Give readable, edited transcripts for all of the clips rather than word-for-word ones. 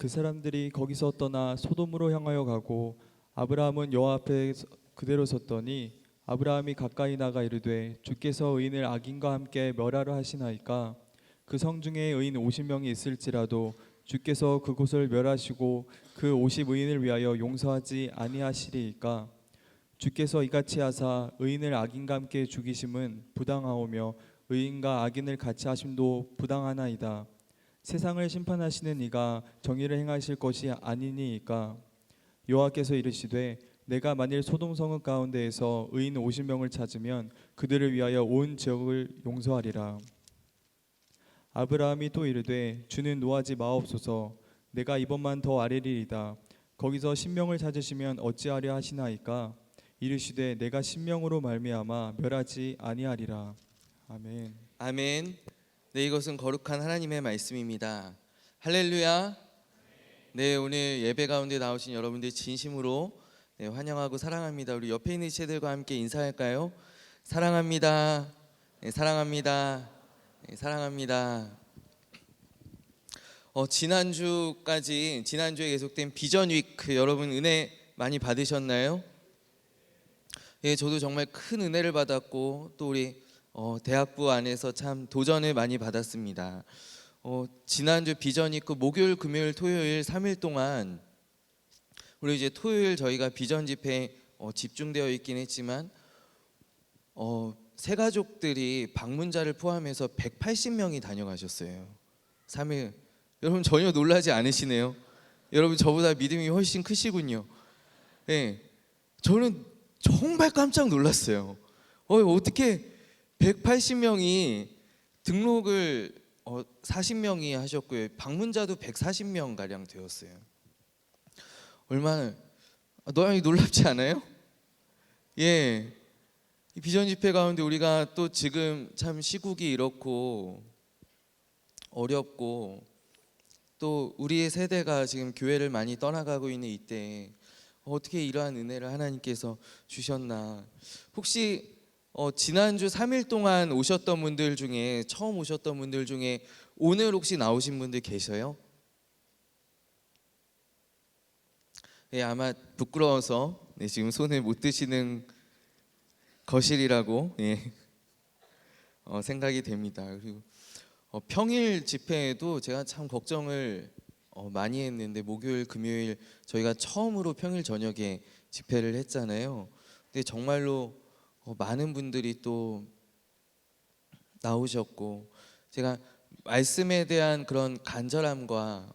그 사람들이 거기서 떠나 소돔으로 향하여 가고 아브라함은 여호와 앞에 그대로 섰더니 아브라함이 가까이 나가 이르되 주께서 의인을 악인과 함께 멸하려 하시나이까. 그 성 중에 의인 50명이 있을지라도 주께서 그곳을 멸하시고 그 50 의인을 위하여 용서하지 아니하시리이까. 주께서 이같이 하사 의인을 악인과 함께 죽이심은 부당하오며 의인과 악인을 같이 하심도 부당하나이다. 세상을 심판하시는 이가 정의를 행하실 것이 아니니이까. 여호와께서 이르시되 내가 만일 소돔 성읍 가운데에서 의인 50명을 찾으면 그들을 위하여 온 지역을 용서하리라. 아브라함이 또 이르되 주는 노하지 마옵소서. 내가 이번만 더 아뢰리이다. 거기서 10명을 찾으시면 어찌하려 하시나이까. 이르시되 내가 10명으로 말미암아 멸하지 아니하리라. 아멘. 아멘. 네, 이것은 거룩한 하나님의 말씀입니다. 할렐루야. 네, 오늘 예배 가운데 나오신 여러분들 진심으로 환영하고 사랑합니다. 우리 옆에 있는 지체들과 함께 인사할까요? 사랑합니다. 네, 사랑합니다. 네, 사랑합니다. 지난주에 계속된 비전 위크 여러분 은혜 많이 받으셨나요? 예, 저도 정말 큰 은혜를 받았고 또 우리 대학부 안에서 참 도전을 많이 받았습니다. 지난주 비전 있고 목요일, 금요일, 토요일 3일 동안 우리 이제 토요일 저희가 비전 집회에 집중되어 있긴 했지만 새 가족들이 방문자를 포함해서 180명이 다녀가셨어요. 3일. 여러분 전혀 놀라지 않으시네요. 여러분 저보다 믿음이 훨씬 크시군요. 예, 저는 정말 깜짝 놀랐어요. 어떻게 180명이 등록을 40명이 하셨고요. 방문자도 140명 가량 되었어요. 얼마나 너무 놀랍지 않아요? 예, 이 비전 집회 가운데 우리가 또 지금 참 시국이 이렇고 어렵고 또 우리의 세대가 지금 교회를 많이 떠나가고 있는 이때 어떻게 이러한 은혜를 하나님께서 주셨나. 혹시 지난주 3일 동안 오셨던 분들 중에 처음 오셨던 분들 중에 오늘 혹시 나오신 분들 계셔요? 예, 아마 부끄러워서 지금 손을 못 드시는 거실이라고 생각이 됩니다. 그리고 평일 집회에도 제가 참 걱정을 많이 했는데 목요일, 금요일 저희가 처음으로 평일 저녁에 집회를 했잖아요. 근데 정말로 많은 분들이 또 나오셨고 제가 말씀에 대한 그런 간절함과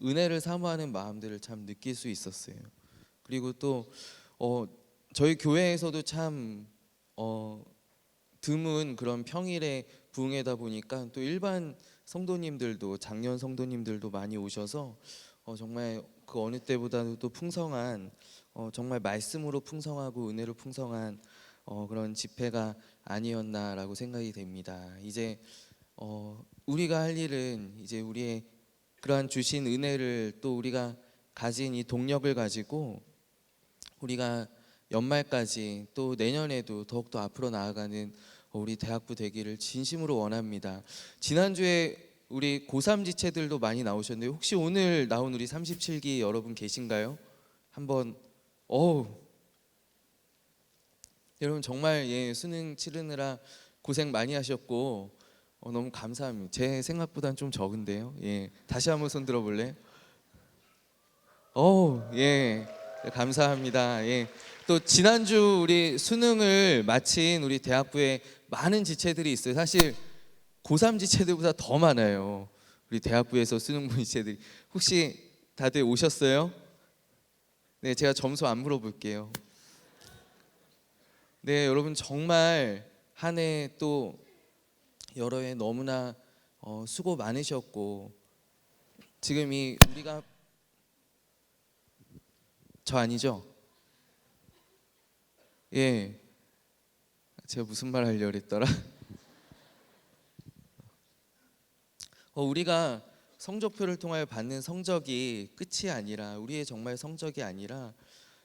은혜를 사모하는 마음들을 참 느낄 수 있었어요. 그리고 또 저희 교회에서도 참 드문 그런 평일에 부흥회다 보니까 또 일반 성도님들도 작년 성도님들도 많이 오셔서 정말 그 어느 때보다도 또 풍성한 정말 말씀으로 풍성하고 은혜로 풍성한 그런 집회가 아니었나라고 생각이 됩니다. 이제 우리가 할 일은 이제 우리의 그러한 주신 은혜를 또 우리가 가진 이 동력을 가지고 우리가 연말까지 또 내년에도 더욱더 앞으로 나아가는 우리 대학부 되기를 진심으로 원합니다. 지난주에 우리 고3 지체들도 많이 나오셨는데 혹시 오늘 나온 우리 37기 여러분 계신가요? 한번 여러분 정말 수능 치르느라 고생 많이 하셨고 너무 감사합니다. 제 생각보다는 좀 적은데요. 다시 한번 손 들어볼래요? 감사합니다. 또 지난주 우리 수능을 마친 우리 대학부에 많은 지체들이 있어요. 사실 고3 지체들보다 더 많아요. 우리 대학부에서 수능 본 지체들이. 혹시 다들 오셨어요? 네, 제가 점수 안 물어볼게요. 네, 여러분 정말 한 해 또 여러 해 너무나 수고 많으셨고 지금 이 우리가 저 아니죠? 제가 무슨 말 하려고 했더라? 우리가 성적표를 통하여 받는 성적이 끝이 아니라 우리의 정말 성적이 아니라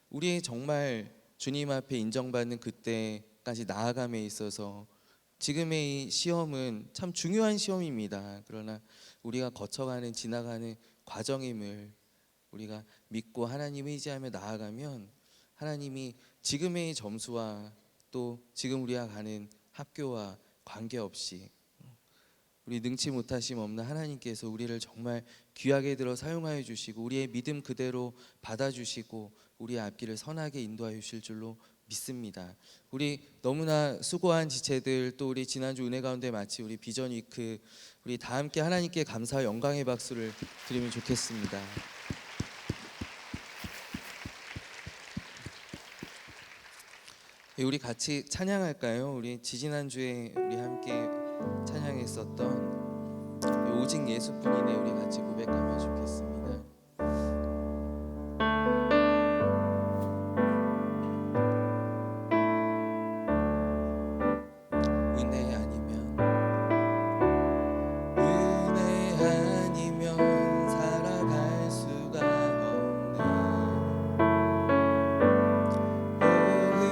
우리의 정말 주님 앞에 인정받는 그때까지 나아감에 있어서 지금의 이 시험은 참 중요한 시험입니다. 그러나 우리가 거쳐가는 지나가는 과정임을 우리가 믿고 하나님 의지하며 나아가면 하나님이 지금의 점수와 또 지금 우리가 가는 학교와 관계없이 우리 능치 못하심 없는 하나님께서 우리를 정말 귀하게 들어 사용하여 주시고 우리의 믿음 그대로 받아주시고 우리의 앞길을 선하게 인도하여 주실 줄로 믿습니다. 우리 너무나 수고한 지체들, 또 우리 지난주 은혜 가운데 마치 우리 비전 위크, 우리 다 함께 하나님께 감사와 영광의 박수를 드리면 좋겠습니다. 우리 같이 찬양할까요? 우리 지지난주에 우리 함께 찬양했었던 오직 예수뿐이네, 우리 같이 고백하면 좋겠습니다. 은혜 아니면 살아갈 수가 없는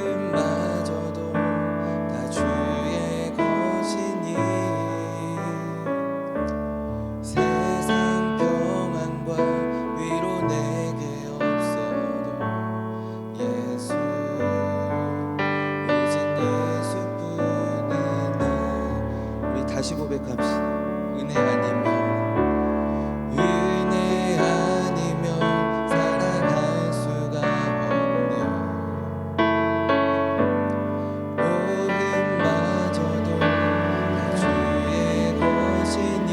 복음마저도 다 주의 것이니 세상 평안과 위로 내게 없어도 예수, 오직 예수뿐이네. 우리 다시 고백합시다. 은혜 아니면 살아갈 수가 없는 복음마저도 다 주의 것이니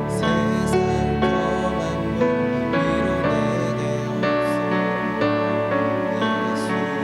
세상 평안과 위로 내게 없어 예수.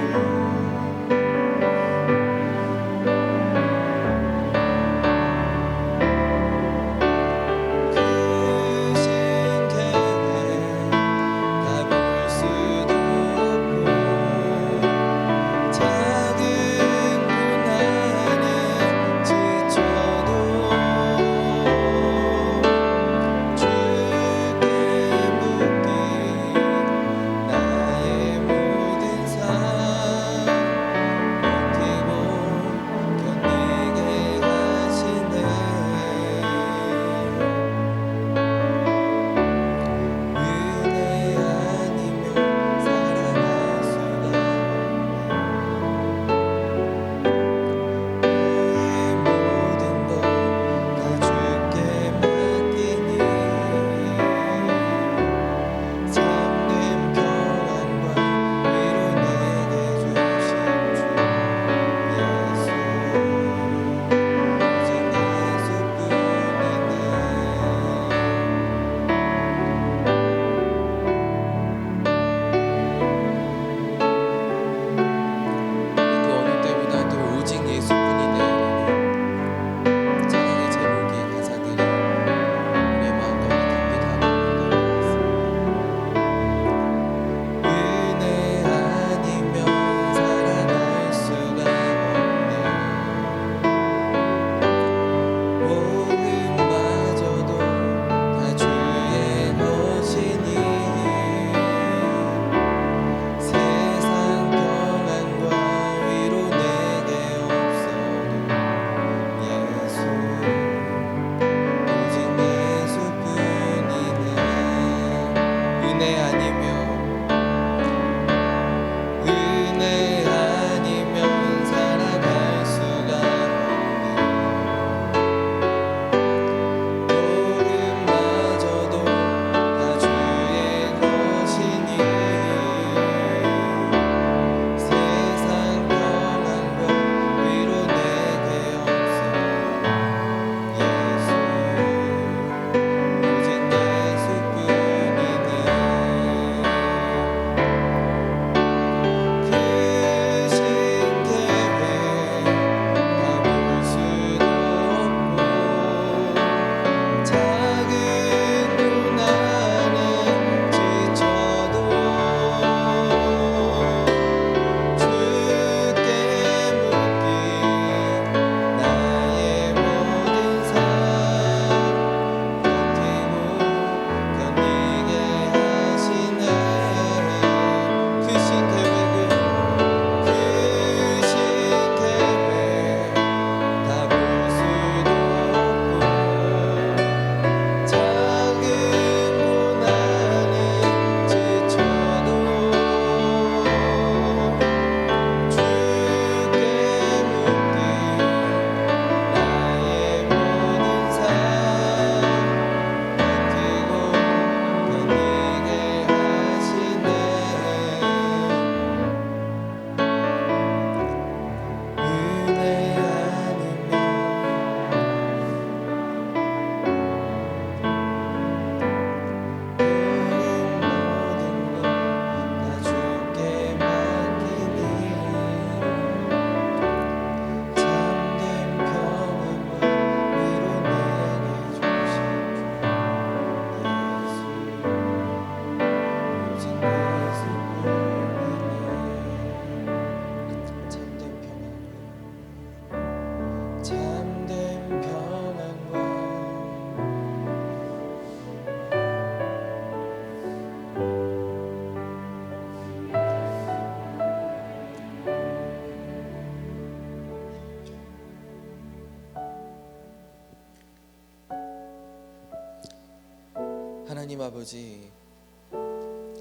하나님 아버지,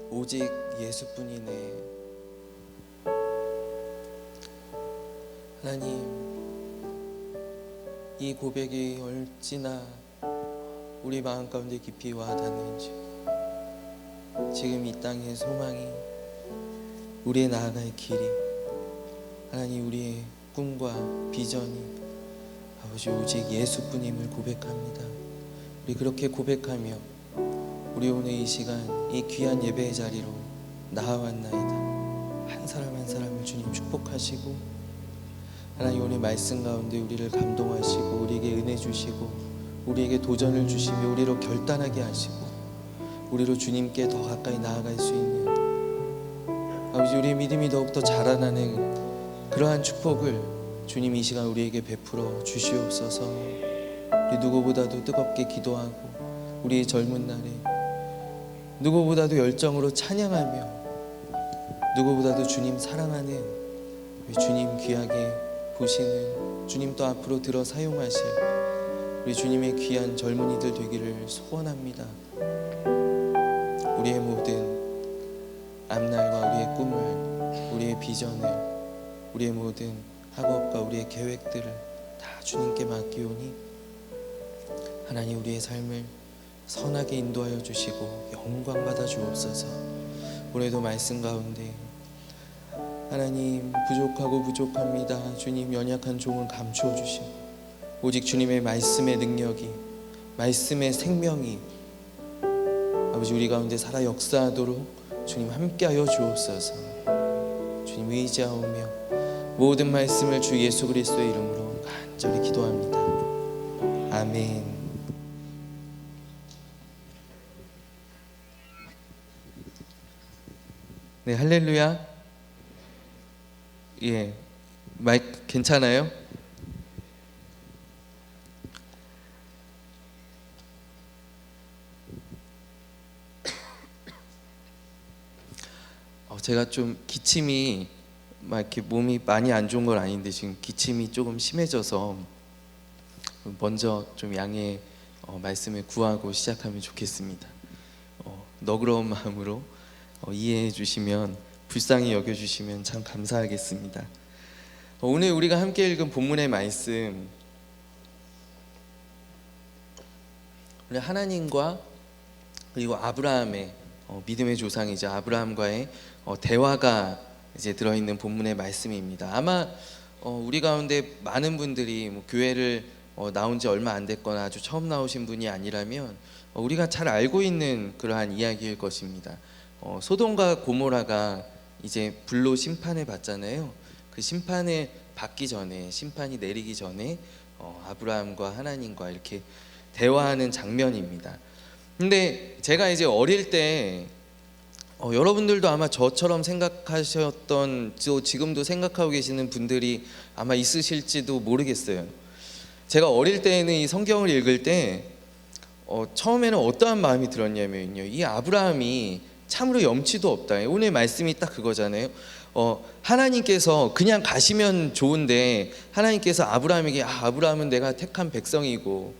오직 예수뿐이네. 하나님, 이 고백이 얼마나 우리 마음 가운데 깊이 와닿는지, 지금 이 땅의 소망이, 우리의 나아갈 길이, 하나님 우리의 꿈과 비전이 아버지 오직 예수뿐임을 고백합니다. 우리 그렇게 고백하며 우리 오늘 이 시간 이 귀한 예배의 자리로 나아왔나이다. 한 사람 한 사람을 주님 축복하시고, 하나님 오늘 말씀 가운데 우리를 감동하시고 우리에게 은혜 주시고 우리에게 도전을 주시며 우리로 결단하게 하시고 우리로 주님께 더 가까이 나아갈 수 있는, 아버지 우리의 믿음이 더욱더 자라나는 그러한 축복을 주님 이 시간 우리에게 베풀어 주시옵소서. 우리 누구보다도 뜨겁게 기도하고 우리의 젊은 날에 누구보다도 열정으로 찬양하며 누구보다도 주님 사랑하는 우리 주님 귀하게 보시는, 주님 또 앞으로 들어 사용하실 우리 주님의 귀한 젊은이들 되기를 소원합니다. 우리의 모든 앞날과 우리의 꿈을, 우리의 비전을, 우리의 모든 학업과 우리의 계획들을 다 주님께 맡기오니 하나님 우리의 삶을 선하게 인도하여 주시고 영광 받아 주옵소서. 오늘도 말씀 가운데 하나님 부족하고 부족합니다. 주님 연약한 종을 감추어 주시고 오직 주님의 말씀의 능력이, 말씀의 생명이 아버지 우리 가운데 살아 역사하도록 주님 함께하여 주옵소서. 주님 의지하오며 모든 말씀을 주 예수 그리스도의 이름으로 간절히 기도합니다. 아멘. 네, 할렐루야. 예, 마이크 괜찮아요? 제가 좀 기침이 막 이렇게 몸이 많이 안 좋은 건 아닌데 지금 기침이 조금 심해져서 먼저 좀 양해 말씀을 구하고 시작하면 좋겠습니다. 너그러운 마음으로 이해해 주시면, 불쌍히 여겨 주시면 참 감사하겠습니다. 오늘 우리가 함께 읽은 본문의 말씀, 오늘 하나님과 그리고 아브라함의 믿음의 조상이자 아브라함과의 대화가 이제 들어있는 본문의 말씀입니다. 아마 우리 가운데 많은 분들이 뭐 교회를 나온 지 얼마 안 됐거나 아주 처음 나오신 분이 아니라면 우리가 잘 알고 있는 그러한 이야기일 것입니다. 소돔과 고모라가 이제 불로 심판을 받잖아요. 그 심판을 받기 전에, 심판이 내리기 전에 아브라함과 하나님과 이렇게 대화하는 장면입니다. 근데 제가 이제 어릴 때 여러분들도 아마 저처럼 생각하셨던, 지금도 생각하고 계시는 분들이 아마 있으실지도 모르겠어요. 제가 어릴 때에는 이 성경을 읽을 때 처음에는 어떠한 마음이 들었냐면요, 이 아브라함이 참으로 염치도 없다. 오늘 말씀이 딱 그거잖아요. 하나님께서 그냥 가시면 좋은데 하나님께서 아브라함에게 아브라함은 내가 택한 백성이고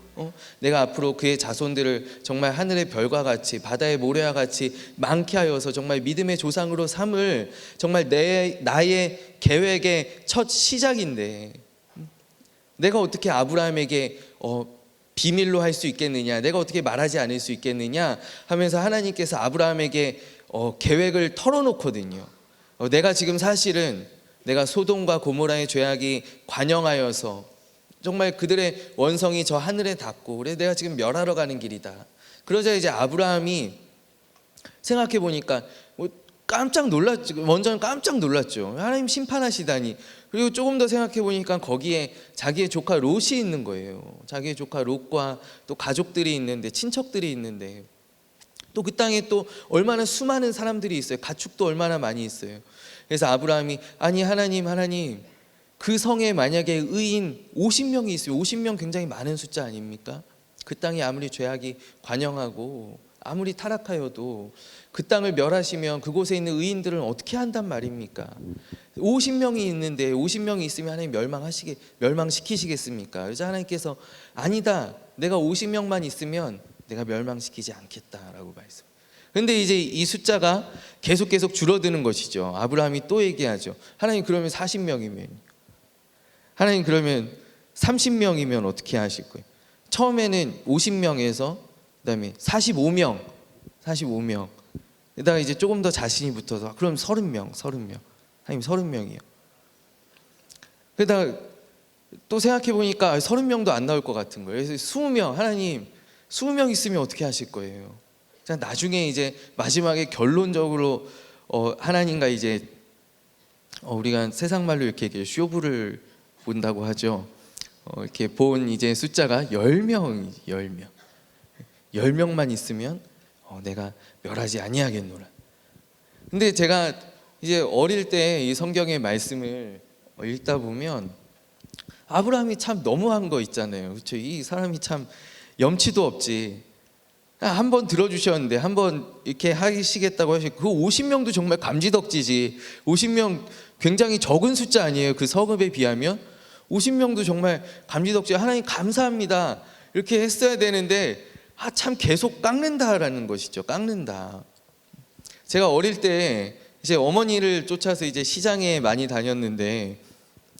내가 앞으로 그의 자손들을 정말 하늘의 별과 같이 바다의 모래와 같이 많게 하여서 정말 믿음의 조상으로 삼을 정말 나의 계획의 첫 시작인데 내가 어떻게 아브라함에게 비밀로 할 수 있겠느냐, 내가 어떻게 말하지 않을 수 있겠느냐 하면서 하나님께서 아브라함에게 계획을 털어놓거든요. 내가 지금 사실은 내가 소돔과 고모라의 죄악이 관영하여서 정말 그들의 원성이 저 하늘에 닿고 그래 내가 지금 멸하러 가는 길이다. 그러자 이제 아브라함이 생각해 보니까 깜짝 놀랐죠. 먼저는 깜짝 놀랐죠. 하나님 심판하시다니. 그리고 조금 더 생각해 보니까 거기에 자기의 조카 롯이 있는 거예요. 자기의 조카 롯과 또 가족들이 있는데, 친척들이 있는데 또 그 땅에 또 얼마나 수많은 사람들이 있어요. 가축도 얼마나 많이 있어요. 그래서 아브라함이 아니 하나님 그 성에 만약에 의인 50명이 있어요. 50명 굉장히 많은 숫자 아닙니까? 그 땅이 아무리 죄악이 관영하고 아무리 타락하여도 그 땅을 멸하시면 그곳에 있는 의인들은 어떻게 한단 말입니까? 50명이 있는데 50명이 있으면 하나님 멸망시키시겠습니까? 그래서 하나님께서 아니다, 내가 50명만 있으면 내가 멸망시키지 않겠다라고 말씀. 근데 이제 이 숫자가 계속 줄어드는 것이죠. 아브라함이 또 얘기하죠. 하나님 그러면 40명이면, 하나님 그러면 30명이면 어떻게 하실 거예요? 처음에는 50명에서 그다음에 45명. 그다가 이제 조금 더 자신이 붙어서 그럼 30명. 하나님 30명이요. 그러다가 또 생각해 보니까 30명도 안 나올 것 같은 거예요. 그래서 20명, 하나님 20명 있으면 어떻게 하실 거예요? 나중에 이제 마지막에 결론적으로 하나님과 이제 우리가 세상 말로 이렇게 쇼부를 본다고 하죠. 이렇게 본 이제 숫자가 10명. 10명만 있으면 내가 멸하지 아니하겠노라. 근데 제가 이제 어릴 때 이 성경의 말씀을 읽다 보면 아브라함이 참 너무한 거 있잖아요. 그렇죠? 이 사람이 참 염치도 없지. 한 번 들어주셨는데 한 번 이렇게 하시겠다고 하시고 그 50명도 정말 감지덕지지. 50명 굉장히 적은 숫자 아니에요? 그 성읍에 비하면 50명도 정말 감지덕지. 하나님 감사합니다 이렇게 했어야 되는데 참 계속 깎는다라는 것이죠. 깎는다. 제가 어릴 때 이제 어머니를 쫓아서 이제 시장에 많이 다녔는데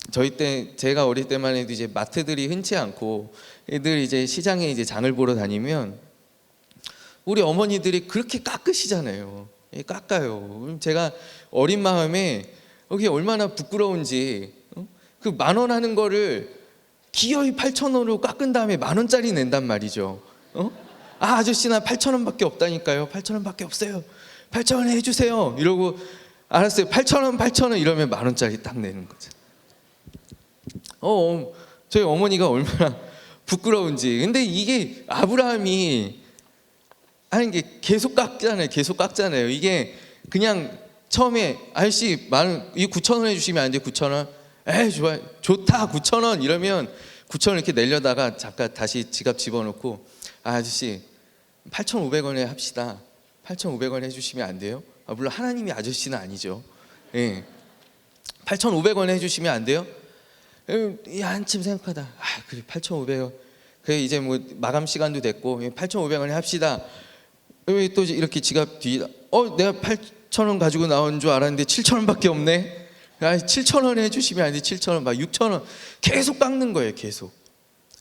저희 때 제가 어릴 때만 해도 이제 마트들이 흔치 않고 애들 이제 시장에 이제 장을 보러 다니면 우리 어머니들이 그렇게 깎으시잖아요. 깎아요. 제가 어린 마음에 그게 얼마나 부끄러운지 그 10,000원 하는 거를 기어이 8,000원으로 깎은 다음에 10,000원짜리 낸단 말이죠. 아저씨 나 8,000원밖에 없다니까요. 8,000원밖에 없어요. 8,000원 해주세요. 이러고 알았어요. 8,000원 이러면 10,000원짜리 딱 내는 거죠. 저희 어머니가 얼마나 부끄러운지. 근데 이게 아브라함이 하는 게 계속 깎잖아요. 이게 그냥 처음에 아저씨 이 9,000원 해주시면 안 돼요? 9,000원? 에이 좋아, 좋다 9,000원 이러면 9,000원 이렇게 내려다가 잠깐 다시 지갑 집어넣고 아저씨 8,500원에 합시다. 8,500원 해주시면 안 돼요? 물론 하나님이 아저씨는 아니죠. 예. 8,500원 해주시면 안 돼요? 한참 생각하다 그래 8,500원 그래 이제 뭐 마감 시간도 됐고 8,500원에 합시다. 또 이렇게 지갑 뒤 내가 8,000원 가지고 나온 줄 알았는데 7,000원밖에 없네. 7,000원 해주시면 안 돼. 7,000원 막 6,000원 계속 깎는 거예요. 계속.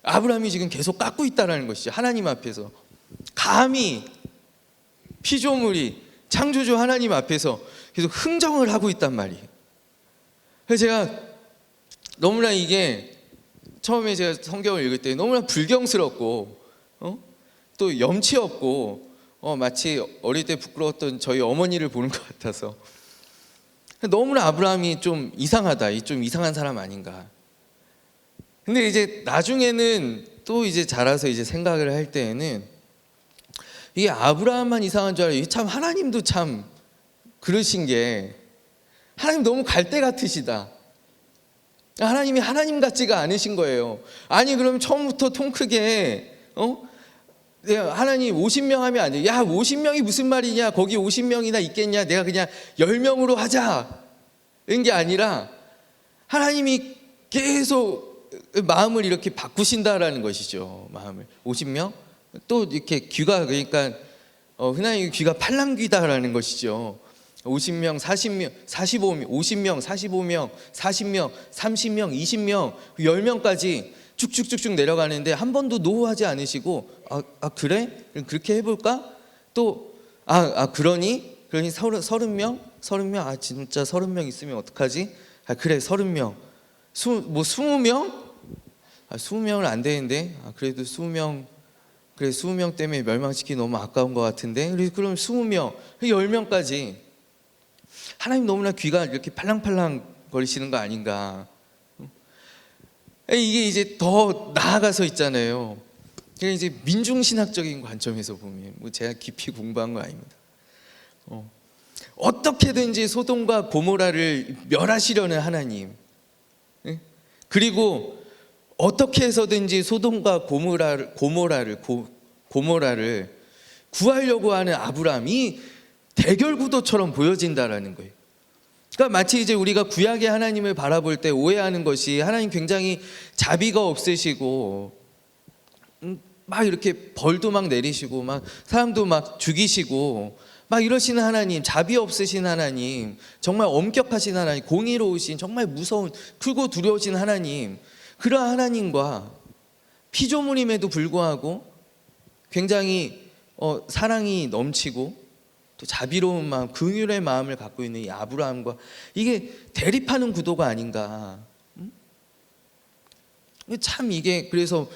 아브라함이 지금 계속 깎고 있다라는 것이죠. 하나님 앞에서 감히 피조물이 창조주 하나님 앞에서 계속 흥정을 하고 있단 말이에요. 그래서 제가 너무나 이게 처음에 제가 성경을 읽을 때 너무나 불경스럽고 또 염치 없고 마치 어릴 때 부끄러웠던 저희 어머니를 보는 것 같아서 너무나 아브라함이 좀 이상하다, 좀 이상한 사람 아닌가. 근데 이제 나중에는 또 이제 자라서 이제 생각을 할 때에는 이게 아브라함만 이상한 줄 알아요. 참 하나님도 참 그러신 게 하나님 너무 갈대 같으시다. 하나님이 하나님 같지가 않으신 거예요. 아니 그럼 처음부터 통 크게 하나님 50명 하면 안 돼. 야 50명이 무슨 말이냐. 거기 50명이나 있겠냐. 내가 그냥 10명으로 하자. 이런 게 아니라 하나님이 계속 마음을 이렇게 바꾸신다라는 것이죠. 마음을 50명 또 이렇게 귀가 그러니까 하나님 귀가 팔랑귀다라는 것이죠. 50명, 40명, 45명, 50명, 45명, 40명, 30명, 20명, 10명까지 쭉쭉쭉쭉 내려가는데 한 번도 노하지 않으시고 그래? 그렇게 해볼까? 또 그러니 30명? 진짜 30명 있으면 어떡하지? 그래 30명 20명? 20명은 안 되는데 그래도 20명 그래 20명 때문에 멸망시키기 너무 아까운 것 같은데 그럼 20명, 10명까지 하나님 너무나 귀가 이렇게 팔랑팔랑 거리시는 거 아닌가. 이게 이제 더 나아가서 있잖아요. 그냥 이제 민중신학적인 관점에서 보면 뭐 제가 깊이 공부한 거 아닙니다. 어떻게든지 소돔과 고모라를 멸하시려는 하나님, 그리고 어떻게 해서든지 소돔과 고모라를 구하려고 하는 아브라함이 대결 구도처럼 보여진다라는 거예요. 그러니까 마치 이제 우리가 구약의 하나님을 바라볼 때 오해하는 것이 하나님 굉장히 자비가 없으시고 막 이렇게 벌도 막 내리시고 막 사람도 막 죽이시고 막 이러시는 하나님, 자비 없으신 하나님, 정말 엄격하신 하나님, 공의로우신 정말 무서운 크고 두려우신 하나님, 그러한 하나님과 피조물임에도 불구하고 굉장히 사랑이 넘치고 또 자비로운 마음, 긍휼의 마음을 갖고 있는 이 아브라함과 이게 대립하는 구도가 아닌가. 참 이게 그래서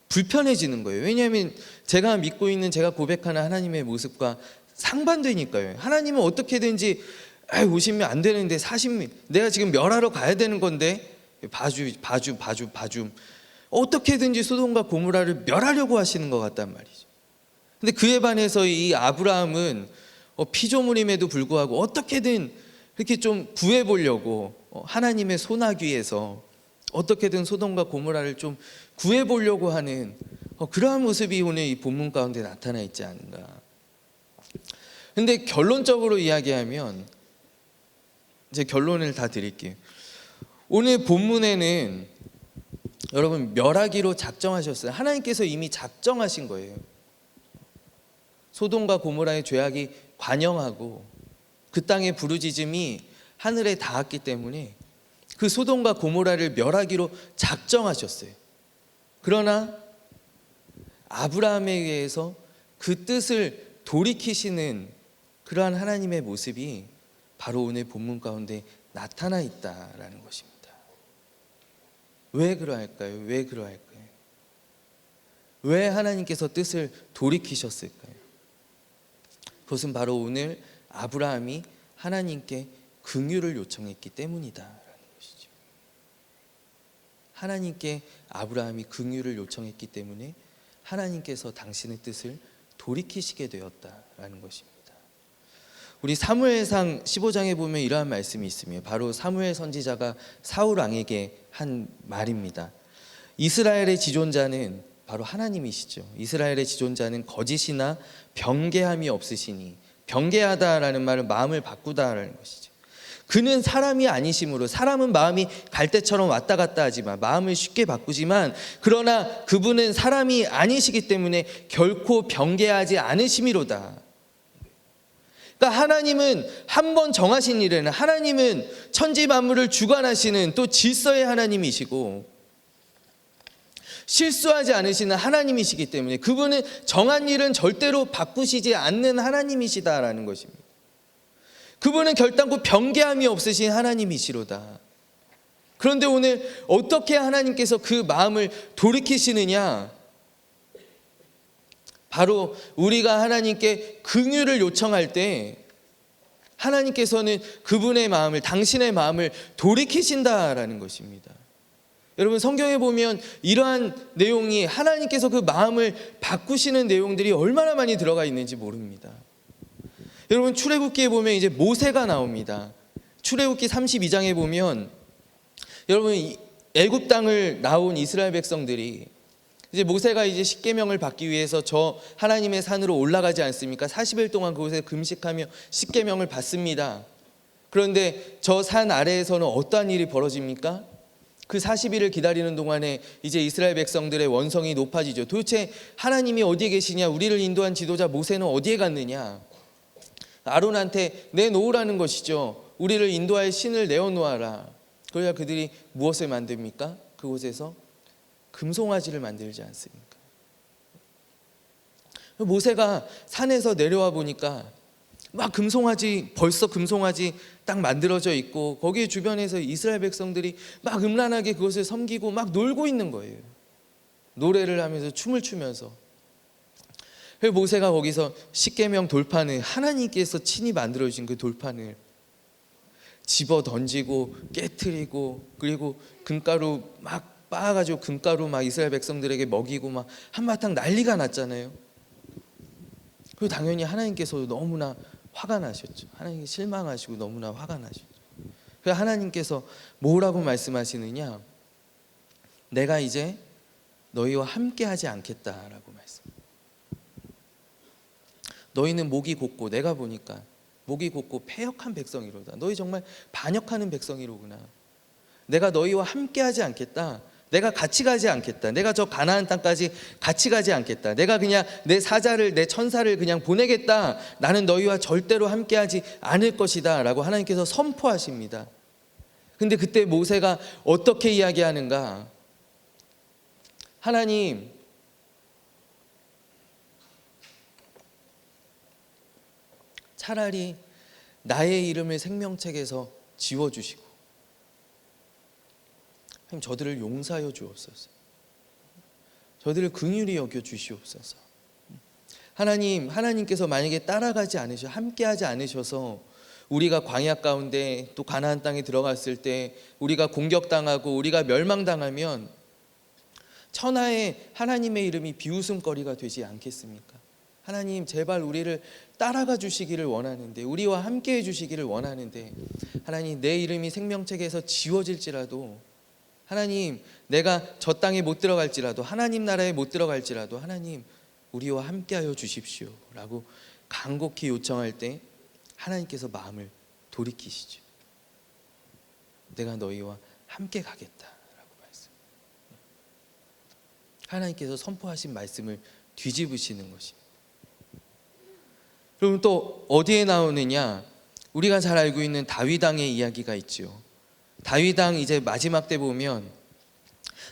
불편해지는 거예요. 왜냐하면 제가 믿고 있는, 제가 고백하는 하나님의 모습과 상반되니까요. 하나님은 어떻게든지 50명 안 되는데 40명, 내가 지금 멸하러 가야 되는 건데 봐줌 어떻게든지 소돔과 고모라를 멸하려고 하시는 것 같단 말이죠. 근데 그에 반해서 이 아브라함은 피조물임에도 불구하고 어떻게든 이렇게 좀 구해보려고 하나님의 손아귀에서 어떻게든 소돔과 고모라를 좀 구해보려고 하는 그러한 모습이 오늘 이 본문 가운데 나타나 있지 않은가. 근데 결론적으로 이야기하면, 이제 결론을 다 드릴게요. 오늘 본문에는 여러분 멸하기로 작정하셨어요. 하나님께서 이미 작정하신 거예요. 소돔과 고모라의 죄악이 관영하고 그 땅의 부르짖음이 하늘에 닿았기 때문에 그 소돔과 고모라를 멸하기로 작정하셨어요. 그러나 아브라함에 의해서 그 뜻을 돌이키시는 그러한 하나님의 모습이 바로 오늘 본문 가운데 나타나 있다라는 것입니다. 왜 그러할까요? 왜 그러할까요? 왜 하나님께서 뜻을 돌이키셨을까요? 그것은 바로 오늘 아브라함이 하나님께 긍휼을 요청했기 때문이다라는 것이죠. 하나님께 아브라함이 긍휼을 요청했기 때문에 하나님께서 당신의 뜻을 돌이키시게 되었다라는 것입니다. 우리 사무엘상 15장에 보면 이러한 말씀이 있습니다. 바로 사무엘 선지자가 사울 왕에게 한 말입니다. 이스라엘의 지존자는 바로 하나님이시죠. 이스라엘의 지존자는 거짓이나 변개함이 없으시니, 변개하다라는 말은 마음을 바꾸다라는 것이죠. 그는 사람이 아니심으로, 사람은 마음이 갈대처럼 왔다 갔다 하지만 마음을 쉽게 바꾸지만, 그러나 그분은 사람이 아니시기 때문에 결코 변개하지 않으심이로다. 그러니까 하나님은 한 번 정하신 일에는, 하나님은 천지 만물을 주관하시는 또 질서의 하나님이시고 실수하지 않으시는 하나님이시기 때문에 그분은 정한 일은 절대로 바꾸시지 않는 하나님이시다라는 것입니다. 그분은 결단코 변개함이 없으신 하나님이시로다. 그런데 오늘 어떻게 하나님께서 그 마음을 돌이키시느냐? 바로 우리가 하나님께 긍휼을 요청할 때 하나님께서는 그분의 마음을, 당신의 마음을 돌이키신다라는 것입니다. 여러분 성경에 보면 이러한 내용이, 하나님께서 그 마음을 바꾸시는 내용들이 얼마나 많이 들어가 있는지 모릅니다. 여러분 출애굽기에 보면 이제 모세가 나옵니다. 출애굽기 32장에 보면 여러분 애굽 땅을 나온 이스라엘 백성들이 이제 모세가 이제 십계명을 받기 위해서 저 하나님의 산으로 올라가지 않습니까? 40일 동안 그곳에 금식하며 십계명을 받습니다. 그런데 저 산 아래에서는 어떠한 일이 벌어집니까? 그 40일을 기다리는 동안에 이제 이스라엘 백성들의 원성이 높아지죠. 도대체 하나님이 어디에 계시냐? 우리를 인도한 지도자 모세는 어디에 갔느냐? 아론한테 내놓으라는 것이죠. 우리를 인도할 신을 내어놓아라. 그래야 그들이 무엇을 만듭니까? 그곳에서 금송아지를 만들지 않습니까? 모세가 산에서 내려와 보니까 막 금송아지, 벌써 금송아지 딱 만들어져 있고 거기 주변에서 이스라엘 백성들이 막 음란하게 그것을 섬기고 막 놀고 있는 거예요. 노래를 하면서 춤을 추면서. 그래서 모세가 거기서 십계명 돌판을, 하나님께서 친히 만들어주신 그 돌판을 집어 던지고 깨트리고, 그리고 금가루 막 빻아가지고 금가루 막 이스라엘 백성들에게 먹이고 막 한바탕 난리가 났잖아요. 그리고 당연히 하나님께서도 너무나 화가 나셨죠. 하나님께 실망하시고 너무나 화가 나셨죠. 그래서 하나님께서 뭐라고 말씀하시느냐? 내가 이제 너희와 함께 하지 않겠다라고 말씀. 너희는 목이 곧고, 내가 보니까 목이 곧고 패역한 백성이로다. 너희 정말 반역하는 백성이로구나. 내가 너희와 함께 하지 않겠다. 내가 같이 가지 않겠다. 내가 저 가나안 땅까지 같이 가지 않겠다. 내가 그냥 내 사자를, 내 천사를 그냥 보내겠다. 나는 너희와 절대로 함께하지 않을 것이다 라고 하나님께서 선포하십니다. 근데 그때 모세가 어떻게 이야기하는가? 하나님, 차라리 나의 이름을 생명책에서 지워주시고 하나님, 저들을 용서하여 주옵소서. 저들을 긍휼히 여겨 주시옵소서. 하나님께서 만약에 따라가지 않으셔, 함께하지 않으셔서 우리가 광야 가운데 또 가나안 땅에 들어갔을 때 우리가 공격당하고 우리가 멸망당하면 천하에 하나님의 이름이 비웃음거리가 되지 않겠습니까? 하나님, 제발 우리를 따라가 주시기를 원하는데, 우리와 함께해 주시기를 원하는데, 하나님, 내 이름이 생명책에서 지워질지라도, 하나님, 내가 저 땅에 못 들어갈지라도, 하나님 나라에 못 들어갈지라도, 하나님, 우리와 함께하여 주십시오 라고 간곡히 요청할 때 하나님께서 마음을 돌이키시죠. 내가 너희와 함께 가겠다라고 말씀. 하나님께서 선포하신 말씀을 뒤집으시는 것입니다. 그럼 또 어디에 나오느냐? 우리가 잘 알고 있는 다윗 왕의 이야기가 있죠. 다윗 왕 이제 마지막 때 보면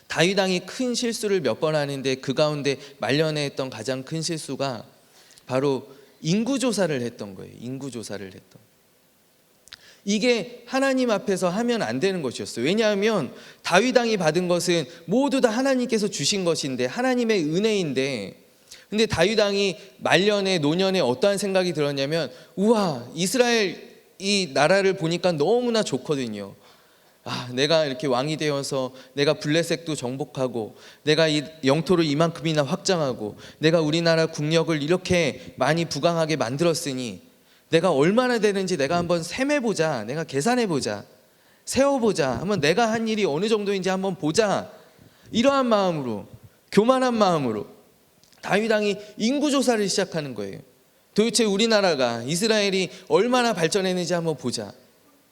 다윗 왕이 큰 실수를 몇 번 하는데 그 가운데 말년에 했던 가장 큰 실수가 바로 인구조사를 했던 거예요. 인구조사를 했던. 이게 하나님 앞에서 하면 안 되는 것이었어요. 왜냐하면 다윗 왕이 받은 것은 모두 다 하나님께서 주신 것인데, 하나님의 은혜인데, 근데 다윗 왕이 말년에 노년에 어떠한 생각이 들었냐면, 우와, 이스라엘 이 나라를 보니까 너무나 좋거든요. 내가 이렇게 왕이 되어서 내가 블레셋도 정복하고, 내가 이 영토를 이만큼이나 확장하고, 내가 우리나라 국력을 이렇게 많이 부강하게 만들었으니 내가 얼마나 되는지 내가 한번 셈해보자, 내가 계산해보자, 세워보자, 한번 내가 한 일이 어느 정도인지 한번 보자, 이러한 마음으로, 교만한 마음으로 다윗 왕이 인구조사를 시작하는 거예요. 도대체 우리나라가, 이스라엘이 얼마나 발전했는지 한번 보자.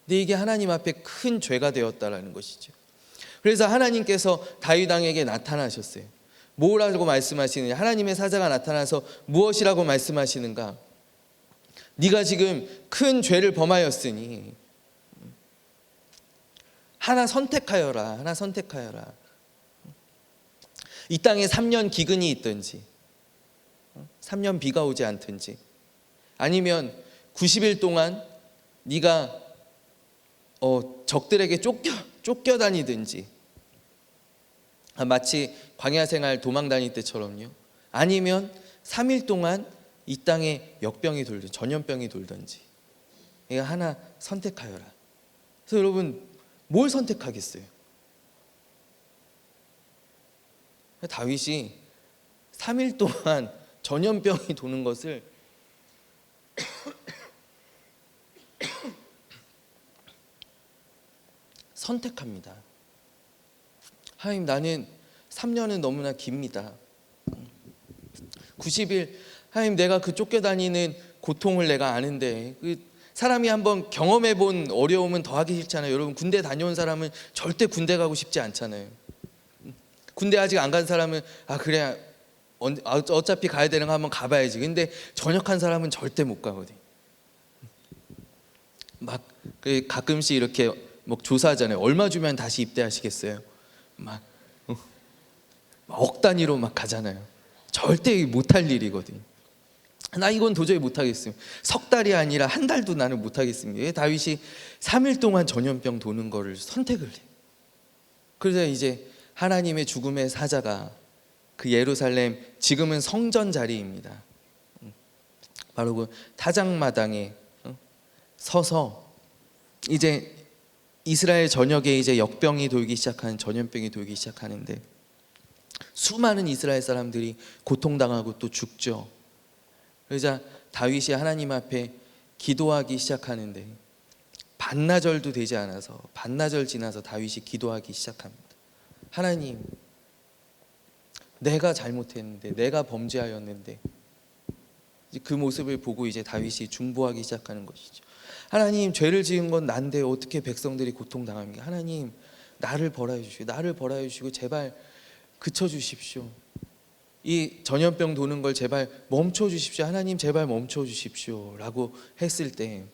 근데 이게 하나님 앞에 큰 죄가 되었다라는 것이죠. 그래서 하나님께서 다윗 왕에게 나타나셨어요. 뭐라고 말씀하시느냐? 하나님의 사자가 나타나서 무엇이라고 말씀하시는가? 네가 지금 큰 죄를 범하였으니 하나 선택하여라. 하나 선택하여라. 이 땅에 3년 기근이 있든지 3년 비가 오지 않든지, 아니면 90일 동안 네가 적들에게 쫓겨다니든지, 마치 광야 생활 도망 다닐 때처럼요. 아니면 3일 동안 이 땅에 역병이 돌든지 전염병이 돌든지, 이거 하나 선택하여라. 그래서 여러분, 뭘 선택하겠어요? 다윗이 3일 동안 전염병이 도는 것을 선택합니다. 하나님, 나는 3년은 너무나 깁니다. 90일, 하나님, 내가 그 쫓겨다니는 고통을 내가 아는데, 그 사람이 한번 경험해 본 어려움은 더하기 싫잖아요. 여러분, 군대 다녀온 사람은 절대 군대 가고 싶지 않잖아요. 군대 아직 안 간 사람은 그래, 어차피 가야 되는 거 한번 가봐야지. 근데 전역한 사람은 절대 못 가거든요. 막 가끔씩 이렇게 조사하잖아요. 얼마 주면 다시 입대하시겠어요? 억 단위로 막 가잖아요. 절대 못할 일이거든요. 나 이건 도저히 못하겠어요. 석 달이 아니라 한 달도 나는 못하겠습니다. 다윗이 3일 동안 전염병 도는 거를 선택을 해요. 그래서 이제 하나님의 죽음의 사자가 그 예루살렘, 지금은 성전 자리입니다, 바로 그 타작마당에 서서 이제 이스라엘 전역에 이제 역병이 돌기 시작하는, 전염병이 돌기 시작하는데 수많은 이스라엘 사람들이 고통당하고 또 죽죠. 그러자 다윗이 하나님 앞에 기도하기 시작하는데, 반나절도 되지 않아서, 반나절 지나서 다윗이 기도하기 시작합니다. 하나님, 내가 잘못했는데, 내가 범죄하였는데, 그 모습을 보고 이제 다윗이 중보하기 시작하는 것이죠. 하나님, 죄를 지은 건 난데 어떻게 백성들이 고통당합니까? 하나님, 나를 벌하여 주시고 제발 그쳐 주십시오. 이 전염병 도는 걸 제발 멈춰 주십시오. 하나님 제발 멈춰 주십시오라고 했을 때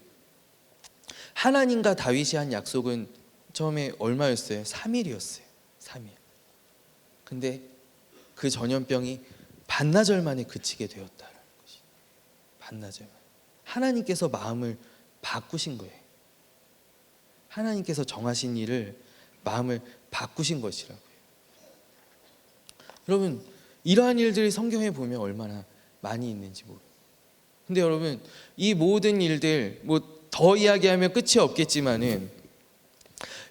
하나님과 다윗이 한 약속은 처음에 얼마였어요? 3일이었어요. 3일. 근데 그 전염병이 반나절 만에 그치게 되었다는 것이. 반나절 만에. 하나님께서 마음을 바꾸신 거예요. 하나님께서 정하신 일을 마음을 바꾸신 것이라고요. 여러분, 이러한 일들이 성경에 보면 얼마나 많이 있는지 모르겠어요. 근데 여러분, 이 모든 일들 뭐 더 이야기하면 끝이 없겠지만은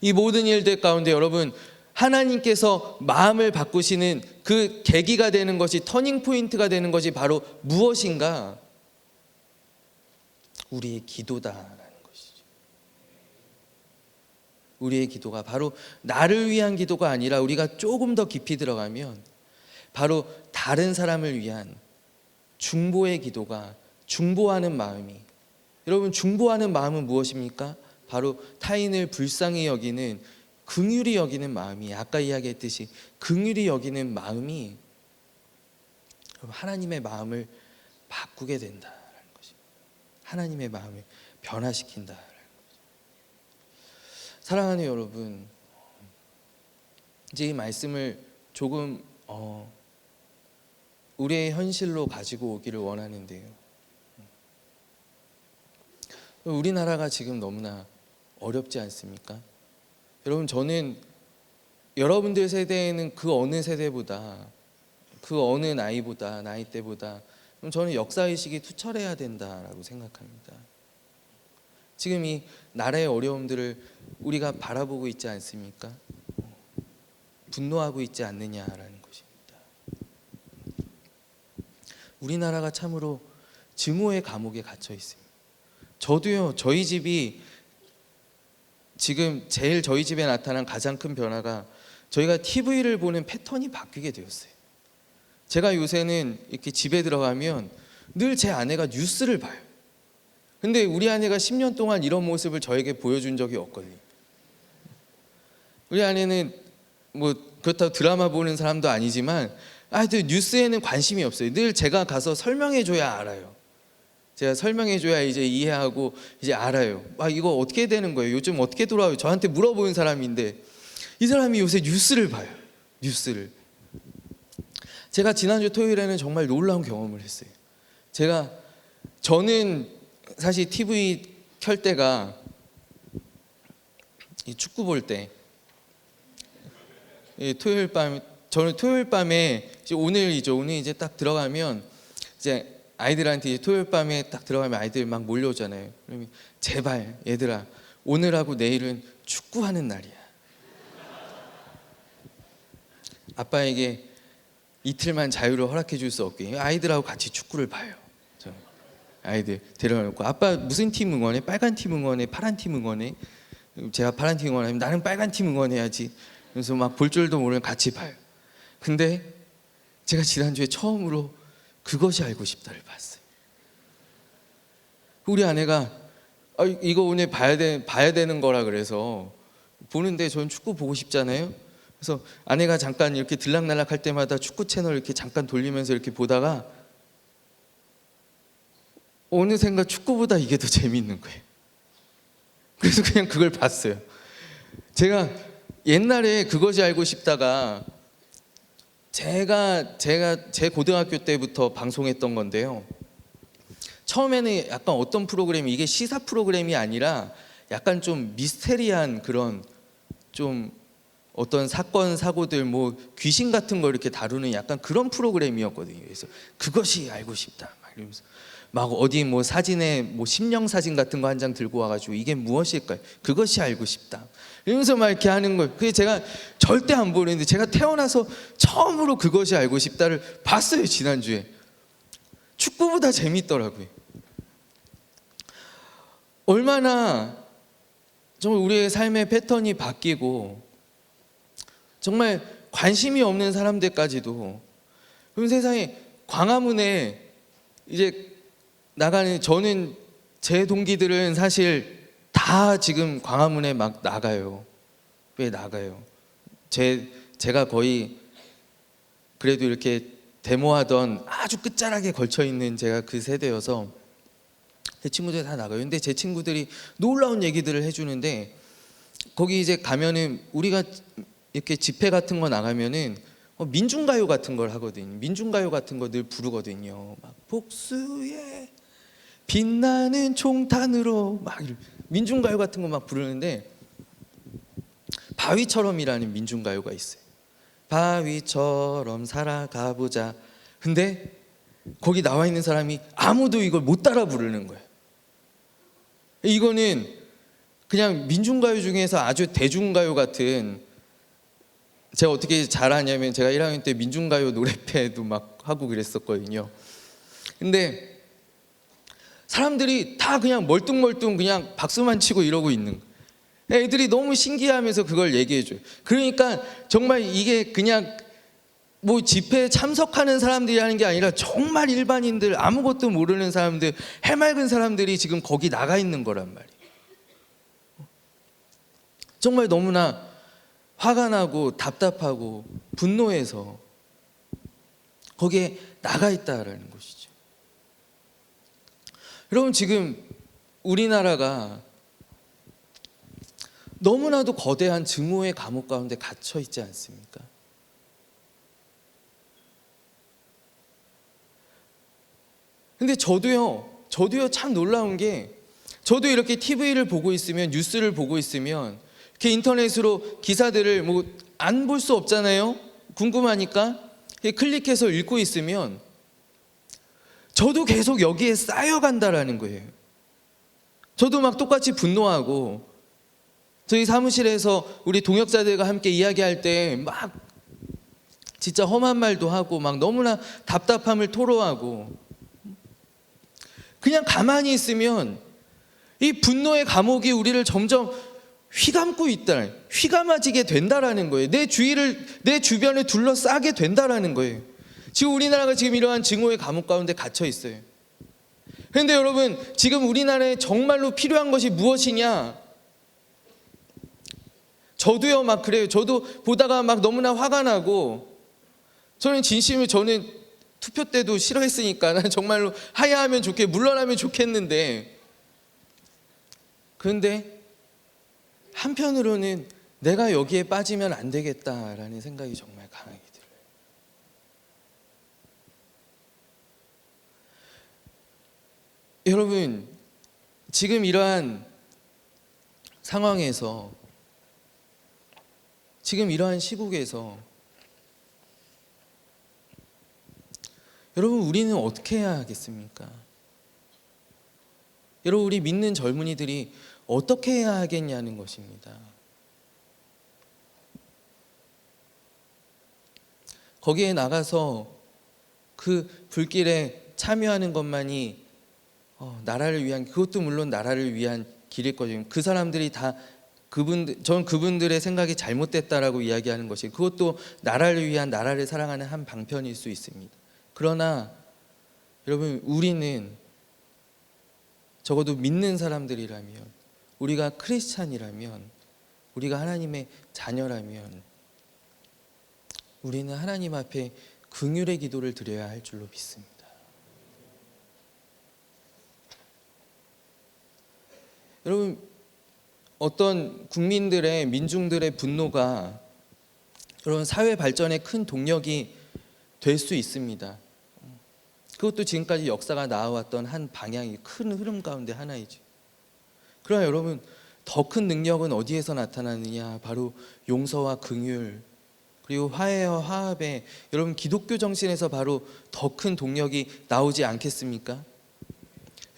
이 모든 일들 가운데 여러분, 하나님께서 마음을 바꾸시는 그 계기가 되는 것이, 터닝 포인트가 되는 것이 바로 무엇인가? 우리의 기도다라는 것이죠. 우리의 기도가 바로 나를 위한 기도가 아니라 우리가 조금 더 깊이 들어가면 바로 다른 사람을 위한 중보의 기도가, 중보하는 마음이, 여러분 중보하는 마음은 무엇입니까? 바로 타인을 불쌍히 여기는, 긍휼히 여기는 마음이, 아까 이야기했듯이 긍휼히 여기는 마음이 하나님의 마음을 바꾸게 된다라는 것입니다. 하나님의 마음을 변화시킨다라는 것입니다. 사랑하는 여러분, 이제 이 말씀을 조금 우리의 현실로 가지고 오기를 원하는데요. 우리나라가 지금 너무나 어렵지 않습니까? 여러분, 저는 여러분들 세대에는 그 어느 세대보다, 그 어느 나이대보다 저는 역사의식이 투철해야 된다라고 생각합니다. 지금 이 나라의 어려움들을 우리가 바라보고 있지 않습니까? 분노하고 있지 않느냐라는 것입니다. 우리나라가 참으로 증오의 감옥에 갇혀 있습니다. 저도요, 저희 집이 지금 제일 저희 집에 나타난 가장 큰 변화가 저희가 TV를 보는 패턴이 바뀌게 되었어요. 제가 요새는 이렇게 집에 들어가면 늘 제 아내가 뉴스를 봐요. 근데 우리 아내가 10년 동안 이런 모습을 저에게 보여준 적이 없거든요. 우리 아내는 뭐 그렇다고 드라마 보는 사람도 아니지만 하여튼 뉴스에는 관심이 없어요. 늘 제가 가서 설명해줘야 알아요. 제가 설명해줘야 이제 이해하고 이제 알아요. 이거 어떻게 되는 거예요? 요즘 어떻게 돌아와요? 저한테 물어보는 사람인데 이 사람이 요새 뉴스를 봐요. 뉴스를. 제가 지난주 토요일에는 정말 놀라운 경험을 했어요. 저는 사실 TV 켤 때가 축구 볼 때, 토요일 밤, 저는 토요일 밤에 오늘 이제 딱 들어가면 이제 아이들한테 이제 토요일 밤에 딱 들어가면 아이들 막 몰려오잖아요. 그러면 제발 얘들아, 오늘하고 내일은 축구하는 날이야. 아빠에게 이틀만 자유를 허락해 줄 수 없게 아이들하고 같이 축구를 봐요. 저는 아이들 데려놓고 아빠 무슨 팀 응원해? 빨간 팀 응원해? 파란 팀 응원해? 제가 파란 팀 응원하면 나는 빨간 팀 응원해야지. 그래서 막 볼 줄도 모르면 같이 봐요. 근데 제가 지난주에 처음으로 그것이 알고 싶다를 봤어요. 우리 아내가 이거 오늘 봐야 되는 거라 그래서 보는데 저는 축구 보고 싶잖아요. 그래서 아내가 잠깐 이렇게 들락날락 할 때마다 축구 채널 이렇게 잠깐 돌리면서 이렇게 보다가 어느샌가 축구보다 이게 더 재밌는 거예요. 그래서 그냥 그걸 봤어요. 제가 옛날에 그것이 알고 싶다가 제가 제 고등학교 때부터 방송했던 건데요. 처음에는 약간 어떤 프로그램이, 이게 시사 프로그램이 아니라 약간 좀 미스테리한 그런 좀 어떤 사건 사고들 뭐 귀신 같은 거 이렇게 다루는 약간 그런 프로그램이었거든요. 그래서 그것이 알고 싶다 막 이러면서 막 어디 뭐 사진에 뭐 심령 사진 같은 거 한 장 들고 와가지고 이게 무엇일까요? 그것이 알고 싶다. 이러면서 막 이렇게 하는 걸. 그게 제가 절대 안 보는데 제가 태어나서 처음으로 그것이 알고 싶다를 봤어요. 지난주에. 축구보다 재밌더라고요. 얼마나 정말 우리의 삶의 패턴이 바뀌고 정말 관심이 없는 사람들까지도, 그럼 세상에 광화문에 이제 나가는, 저는 제 동기들은 사실 다 지금 광화문에 막 나가요. 왜 나가요? 제가 거의 그래도 이렇게 데모하던 아주 끝자락에 걸쳐 있는 제가 그 세대여서 제 친구들이 다 나가요. 근데 제 친구들이 놀라운 얘기들을 해주는데 거기 이제 가면은 우리가 이렇게 집회 같은 거 나가면은 민중가요 같은 걸 하거든요. 민중가요 같은 거 늘 부르거든요. 막 복수의 빛나는 총탄으로 막 민중가요 같은 거 막 부르는데 바위처럼이라는 민중가요가 있어요. 바위처럼 살아가보자. 근데 거기 나와 있는 사람이 아무도 이걸 못 따라 부르는 거예요. 이거는 그냥 민중가요 중에서 아주 대중가요 같은, 제가 어떻게 잘하냐면 제가 1학년 때 민중가요 노래패도 막 하고 그랬었거든요. 근데 사람들이 다 그냥 멀뚱멀뚱 그냥 박수만 치고 이러고 있는 거예요. 애들이 너무 신기해하면서 그걸 얘기해줘요. 그러니까 정말 이게 그냥 뭐 집회에 참석하는 사람들이 하는 게 아니라 정말 일반인들, 아무것도 모르는 사람들, 해맑은 사람들이 지금 거기 나가 있는 거란 말이에요. 정말 너무나 화가 나고 답답하고 분노해서 거기에 나가 있다라는 것이죠. 여러분, 지금 우리나라가 너무나도 거대한 증오의 감옥 가운데 갇혀 있지 않습니까? 근데 저도요 참 놀라운 게, 저도 이렇게 TV를 보고 있으면, 뉴스를 보고 있으면 이렇게 인터넷으로 기사들을 뭐 안 볼 수 없잖아요. 궁금하니까 클릭해서 읽고 있으면 저도 계속 여기에 쌓여간다라는 거예요. 저도 막 똑같이 분노하고, 저희 사무실에서 우리 동역자들과 함께 이야기할 때 막 진짜 험한 말도 하고 막 너무나 답답함을 토로하고, 그냥 가만히 있으면 이 분노의 감옥이 우리를 점점 휘감고 있다, 휘감아지게 된다라는 거예요. 내 주변을 둘러싸게 된다라는 거예요. 지금 우리나라가 지금 이러한 증오의 감옥 가운데 갇혀 있어요. 그런데 여러분, 지금 우리나라에 정말로 필요한 것이 무엇이냐? 저도요 막 그래요. 저도 보다가 막 너무나 화가 나고, 저는 투표 때도 싫어했으니까 난 정말로 하야하면 물러나면 좋겠는데, 그런데 한편으로는 내가 여기에 빠지면 안 되겠다라는 생각이 정말 강하게 들어요. 여러분, 지금 이러한 상황에서, 지금 이러한 시국에서 여러분, 우리는 어떻게 해야 하겠습니까? 여러분, 우리 믿는 젊은이들이 어떻게 해야 하겠냐는 것입니다. 거기에 나가서 그 불길에 참여하는 것만이 나라를 위한, 그것도 물론 나라를 위한 길일 거죠. 그 사람들이 다 전 그분들의 생각이 잘못됐다라고 이야기하는 것이, 그것도 나라를 위한, 나라를 사랑하는 한 방편일 수 있습니다. 그러나 여러분, 우리는 적어도 믿는 사람들이라면, 우리가 크리스찬이라면, 우리가 하나님의 자녀라면 우리는 하나님 앞에 긍휼의 기도를 드려야 할 줄로 믿습니다. 여러분, 어떤 국민들의, 민중들의 분노가 여러분 사회 발전에 큰 동력이 될 수 있습니다. 그것도 지금까지 역사가 나와왔던 한 방향이, 큰 흐름 가운데 하나이죠. 그러나 여러분, 더 큰 능력은 어디에서 나타나느냐? 바로 용서와 긍휼, 그리고 화해와 화합에, 여러분 기독교 정신에서 바로 더 큰 동력이 나오지 않겠습니까?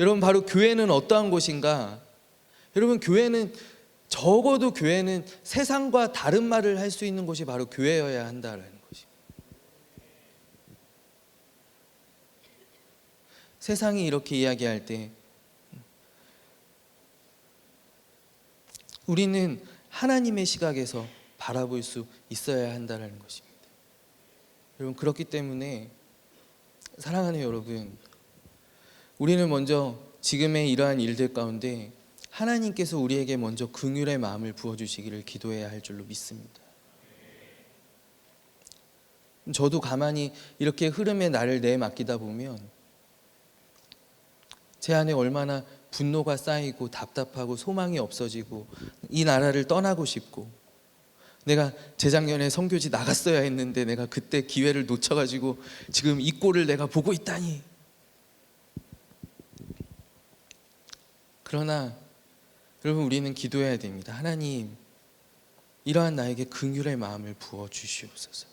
여러분, 바로 교회는 어떠한 곳인가? 여러분, 적어도 교회는 세상과 다른 말을 할 수 있는 곳이 바로 교회여야 한다라는 것입니다. 세상이 이렇게 이야기할 때 우리는 하나님의 시각에서 바라볼 수 있어야 한다는 것입니다. 여러분, 그렇기 때문에 사랑하는 여러분, 우리는 먼저 지금의 이러한 일들 가운데 하나님께서 우리에게 먼저 긍휼의 마음을 부어주시기를 기도해야 할 줄로 믿습니다. 저도 가만히 이렇게 흐름에 나를 내맡기다 보면 제 안에 얼마나 분노가 쌓이고 답답하고 소망이 없어지고 이 나라를 떠나고 싶고, 내가 재작년에 선교지 나갔어야 했는데 내가 그때 기회를 놓쳐가지고 지금 이 꼴을 내가 보고 있다니. 그러나 여러분, 우리는 기도해야 됩니다. 하나님, 이러한 나에게 긍휼의 마음을 부어 주시옵소서.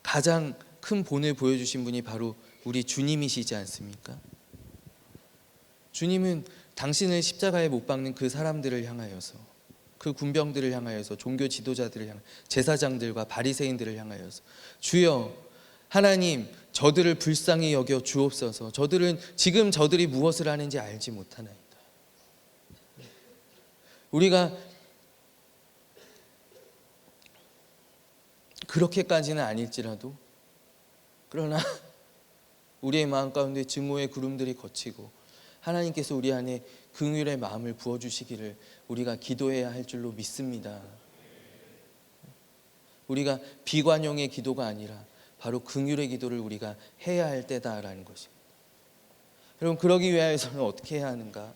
가장 큰 본을 보여주신 분이 바로 우리 주님이시지 않습니까? 주님은 당신을 십자가에 못 박는 그 사람들을 향하여서, 그 군병들을 향하여서, 종교 지도자들을 향하여, 제사장들과 바리새인들을 향하여서, 주여 하나님, 저들을 불쌍히 여겨 주옵소서. 지금 저들이 무엇을 하는지 알지 못하나이다. 우리가 그렇게까지는 아닐지라도, 그러나 우리의 마음 가운데 증오의 구름들이 걷히고 하나님께서 우리 안에 긍휼의 마음을 부어주시기를 우리가 기도해야 할 줄로 믿습니다. 우리가 비관용의 기도가 아니라 바로 긍휼의 기도를 우리가 해야 할 때다라는 것입니다. 여러분, 그러기 위해서는 어떻게 해야 하는가?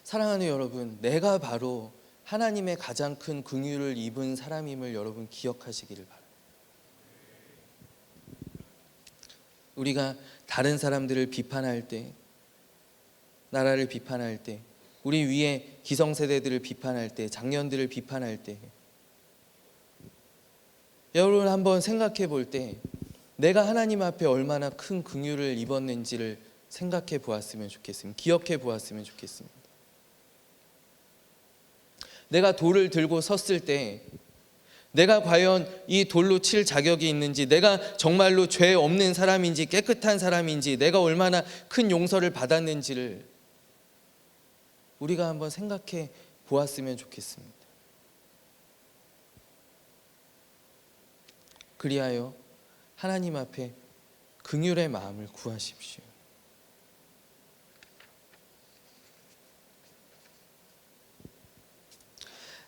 사랑하는 여러분, 내가 바로 하나님의 가장 큰 긍휼을 입은 사람임을 여러분 기억하시기를 바랍니다. 우리가 다른 사람들을 비판할 때, 나라를 비판할 때, 우리 위에 기성세대들을 비판할 때, 장년들을 비판할 때, 여러분 한번 생각해 볼 때 내가 하나님 앞에 얼마나 큰 긍휼을 입었는지를 생각해 보았으면 좋겠습니다. 기억해 보았으면 좋겠습니다. 내가 돌을 들고 섰을 때 내가 과연 이 돌로 칠 자격이 있는지, 내가 정말로 죄 없는 사람인지 깨끗한 사람인지, 내가 얼마나 큰 용서를 받았는지를 우리가 한번 생각해 보았으면 좋겠습니다. 그리하여 하나님 앞에 긍휼의 마음을 구하십시오.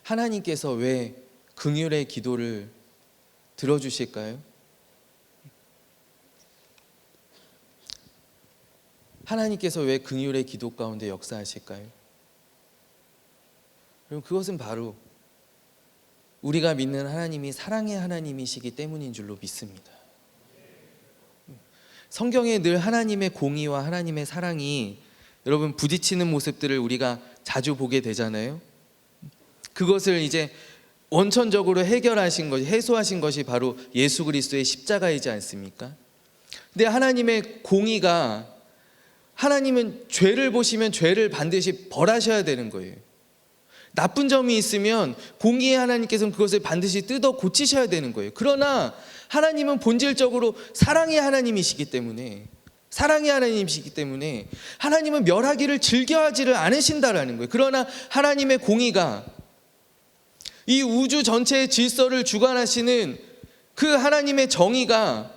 하나님께서 왜 긍휼의 기도를 들어주실까요? 하나님께서 왜 긍휼의 기도 가운데 역사하실까요? 그럼 그것은 바로 우리가 믿는 하나님이 사랑의 하나님이시기 때문인 줄로 믿습니다. 성경에 늘 하나님의 공의와 하나님의 사랑이 여러분 부딪히는 모습들을 우리가 자주 보게 되잖아요. 그것을 이제 원천적으로 해결하신 것이, 해소하신 것이 바로 예수 그리스도의 십자가이지 않습니까? 근데 하나님의 공의가, 하나님은 죄를 보시면 죄를 반드시 벌하셔야 되는 거예요. 나쁜 점이 있으면 공의의 하나님께서는 그것을 반드시 뜯어 고치셔야 되는 거예요. 그러나 하나님은 본질적으로 사랑의 하나님이시기 때문에, 하나님은 멸하기를 즐겨하지를 않으신다라는 거예요. 그러나 하나님의 공의가, 이 우주 전체의 질서를 주관하시는 그 하나님의 정의가,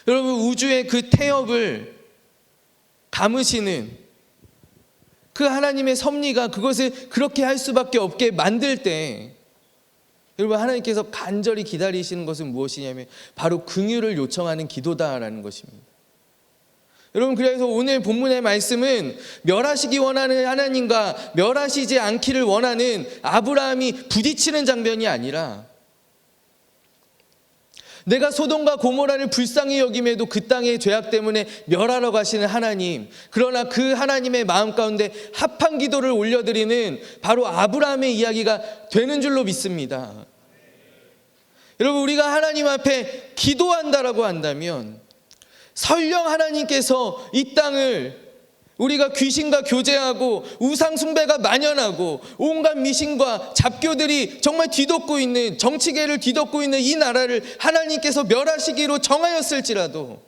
여러분 우주의 그 태엽을 감으시는 그 하나님의 섭리가 그것을 그렇게 할 수밖에 없게 만들 때, 여러분 하나님께서 간절히 기다리시는 것은 무엇이냐면 바로 긍휼을 요청하는 기도다라는 것입니다. 여러분, 그래서 오늘 본문의 말씀은 멸하시기 원하는 하나님과 멸하시지 않기를 원하는 아브라함이 부딪히는 장면이 아니라, 내가 소돔과 고모라를 불쌍히 여김에도 그 땅의 죄악 때문에 멸하러 가시는 하나님, 그러나 그 하나님의 마음 가운데 합한 기도를 올려드리는 바로 아브라함의 이야기가 되는 줄로 믿습니다. 여러분, 우리가 하나님 앞에 기도한다라고 한다면 설령 하나님께서 이 땅을, 우리가 귀신과 교제하고 우상 숭배가 만연하고 온갖 미신과 잡교들이 정말 뒤덮고 있는, 정치계를 뒤덮고 있는 이 나라를 하나님께서 멸하시기로 정하였을지라도,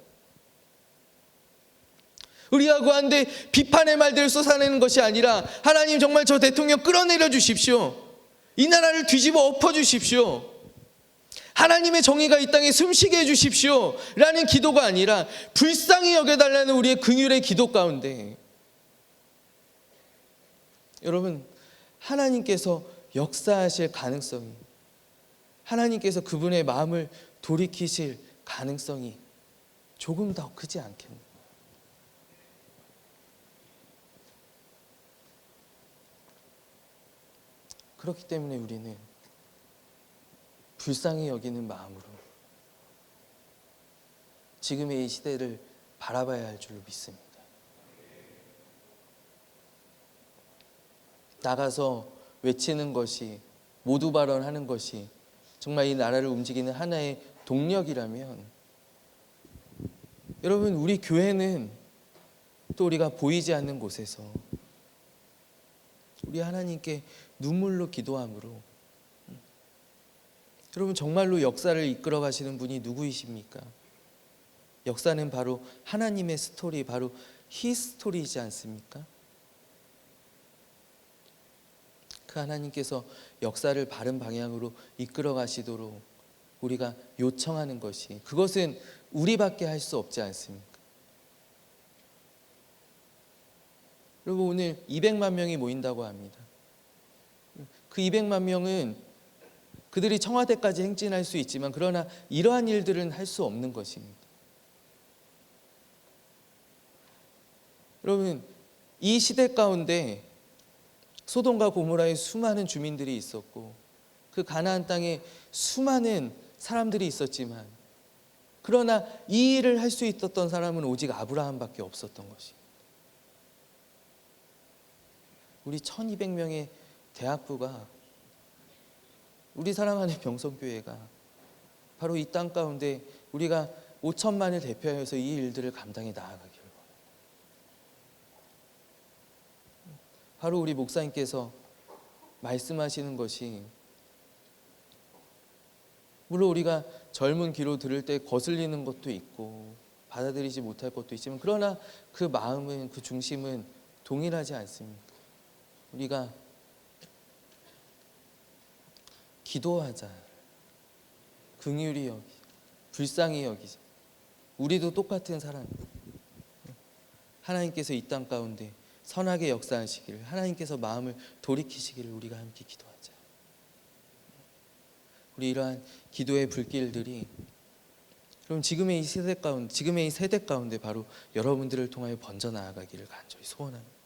우리하고 한데 비판의 말들을 쏟아내는 것이 아니라, 하나님 정말 저 대통령 끌어내려 주십시오, 이 나라를 뒤집어 엎어 주십시오, 하나님의 정의가 이 땅에 숨쉬게 해주십시오 라는 기도가 아니라 불쌍히 여겨달라는 우리의 긍휼의 기도 가운데 여러분, 하나님께서 역사하실 가능성이, 하나님께서 그분의 마음을 돌이키실 가능성이 조금 더 크지 않겠나요? 그렇기 때문에 우리는 불쌍히 여기는 마음으로 지금의 이 시대를 바라봐야 할 줄로 믿습니다. 나가서 외치는 것이, 모두 발언하는 것이 정말 이 나라를 움직이는 하나의 동력이라면, 여러분, 우리 교회는 또 우리가 보이지 않는 곳에서 우리 하나님께 눈물로 기도함으로, 여러분, 정말로 역사를 이끌어 가시는 분이 누구이십니까? 역사는 바로 하나님의 스토리, 바로 히스토리이지 않습니까? 그 하나님께서 역사를 바른 방향으로 이끌어 가시도록 우리가 요청하는 것이, 그것은 우리밖에 할 수 없지 않습니까? 여러분, 오늘 200만 명이 모인다고 합니다. 그 200만 명은 그들이 청와대까지 행진할 수 있지만, 그러나 이러한 일들은 할 수 없는 것입니다. 여러분, 이 시대 가운데 소돔과 고모라에 수많은 주민들이 있었고, 그 가나안 땅에 수많은 사람들이 있었지만, 그러나 이 일을 할 수 있었던 사람은 오직 아브라함밖에 없었던 것입니다. 우리 1200명의 대학부가, 우리 사랑하는 병성교회가 바로 이 땅 가운데 우리가 5천만을 대표하여서 이 일들을 감당해 나아가기를 원합니다. 바로 우리 목사님께서 말씀하시는 것이, 물론 우리가 젊은 귀로 들을 때 거슬리는 것도 있고 받아들이지 못할 것도 있지만, 그러나 그 마음은, 그 중심은 동일하지 않습니까? 우리가 기도하자, 긍휼히 여기자, 불쌍히 여기자. 우리도 똑같은 사람입니다. 하나님께서 이 땅 가운데 선하게 역사하시기를, 하나님께서 마음을 돌이키시기를 우리가 함께 기도하자. 우리 이러한 기도의 불길들이, 그럼 지금의 이 세대 가운데 바로 여러분들을 통하여 번져 나아가기를 간절히 소원합니다.